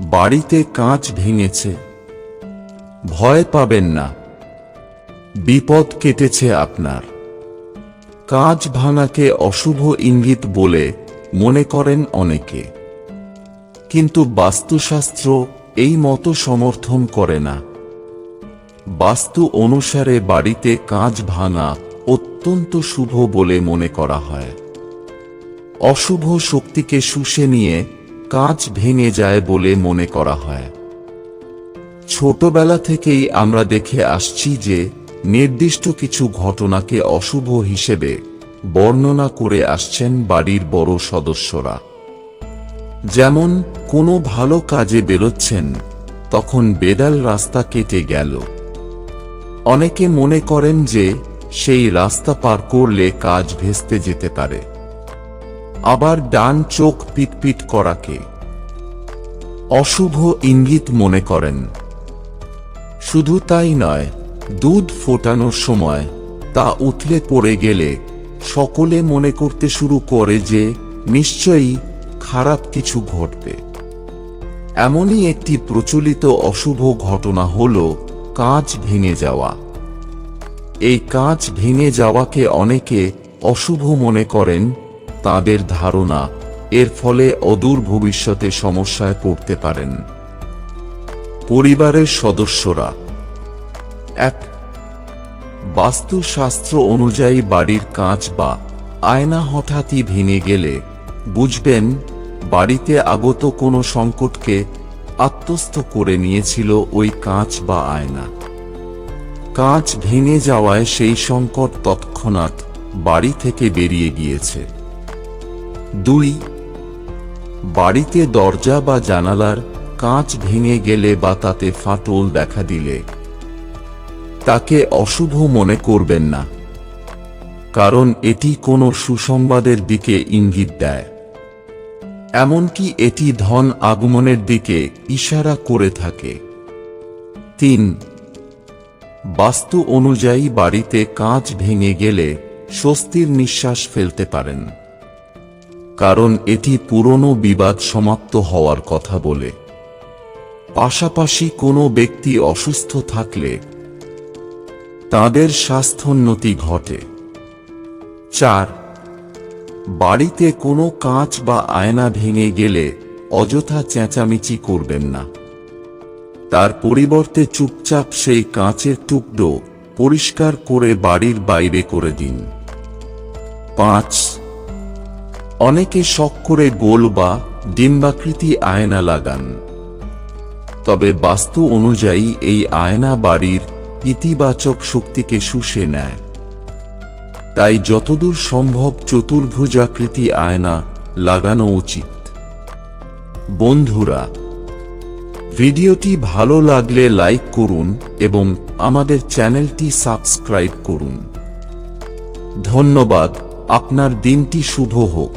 বাড়িতে কাঁচ ভেঙেছে, ভয় পাবেন না, বিপদ কেটেছে আপনার। কাঁচ ভাঙাকে অশুভ ইঙ্গিত বলে মনে করেন অনেকে, কিন্তু বাস্তুশাস্ত্র এই মত সমর্থন করে না। বাস্তু অনুসারে বাড়িতে কাঁচ ভাঙা অত্যন্ত শুভ বলে মনে করা হয়। অশুভ শক্তিকে শুষে নিয়ে কাঁচ ভেঙে যায় বলে মনে করা হয়। ছোটবেলা থেকেই আমরা দেখে আসছি যে নির্দিষ্ট কিছু ঘটনাকে অশুভ হিসেবে বর্ণনা করে আসছেন বাড়ির বড় সদস্যরা। যেমন কোনো ভালো কাজে বেরোচ্ছেন, তখন বেড়াল রাস্তা কেটে গেল। অনেকে মনে করেন যে সেই রাস্তা পার করলে কাজ ভেস্তে যেতে পারে। আবার ডান চোখ পিটপিট করাকে অশুভ ইঙ্গিত মনে করেন। শুধু তাই নয়, দুধ ফোটানোর সময় তা উথলে পড়ে গেলে সকলে মনে করতে শুরু করে যে নিশ্চয়ই খারাপ কিছু ঘটবে। এমনই একটি প্রচলিত অশুভ ঘটনা হল কাঁচ ভেঙে যাওয়া। এই কাঁচ ভেঙে যাওয়াকে অনেকে অশুভ মনে করেন। তাদের ধারণা এর ফলে অদূর ভবিষ্যতে সমস্যায় পড়তে পারেন। পরিবারের সদস্যরা। ১. বাস্তুশাস্ত্র অনুযায়ী বাড়ির কাঁচ বা আয়না হঠাৎই ভেঙে গেলে বুঝবেন বাড়িতে আগত কোনো সংকটকে আত্মস্থ করে নিয়েছিল ওই কাঁচ বা আয়না। কাঁচ ভেঙে যাওয়ায় সেই সংকট তৎক্ষণাৎ বাড়ি থেকে বেরিয়ে গিয়েছে। ২. বাড়িতে দরজা বা জানালার কাঁচ ভেঙে গেলে বা তাতে ফাটল দেখা দিলে তাকে অশুভ মনে করবেন না, কারণ এটি কোনো সুসংবাদের দিকে ইঙ্গিত দেয়। এমনকি এটি ধন আগমনের দিকে ইশারা করে থাকে। ৩. বাস্তু অনুযায়ী বাড়িতে কাঁচ ভেঙে গেলে স্বস্তির নিঃশ্বাস ফেলতে পারেন, কারণ এটি পুরনো বিবাদ সমাপ্ত হওয়ার কথা বলে। পাশাপাশি কোনো ব্যক্তি অসুস্থ থাকলে তাদের স্বাস্থ্যোন্নতি ঘটে। ৪. বাড়িতে কোনো কাঁচ বা আয়না ভেঙে গেলে অযথা চেঁচামেচি করবেন না। তার পরিবর্তে চুপচাপ সেই কাঁচের টুকরো পরিষ্কার করে বাড়ির বাইরে করে দিন। ৫. অনেকে শখ করে গোল বা ডিম্বাকৃতি আয়না লাগান, তবে বাস্তু অনুযায়ী এই আয়না বাড়ির ইতিবাচক শক্তিকে শুষে নেয়। তাই যতদূর সম্ভব চতুর্ভুজাকৃতি আয়না লাগানো উচিত। বন্ধুরা, ভিডিওটি ভালো লাগলে লাইক করুন এবং আমাদের চ্যানেলটি সাবস্ক্রাইব করুন। ধন্যবাদ। আপনার দিনটি শুভ হোক।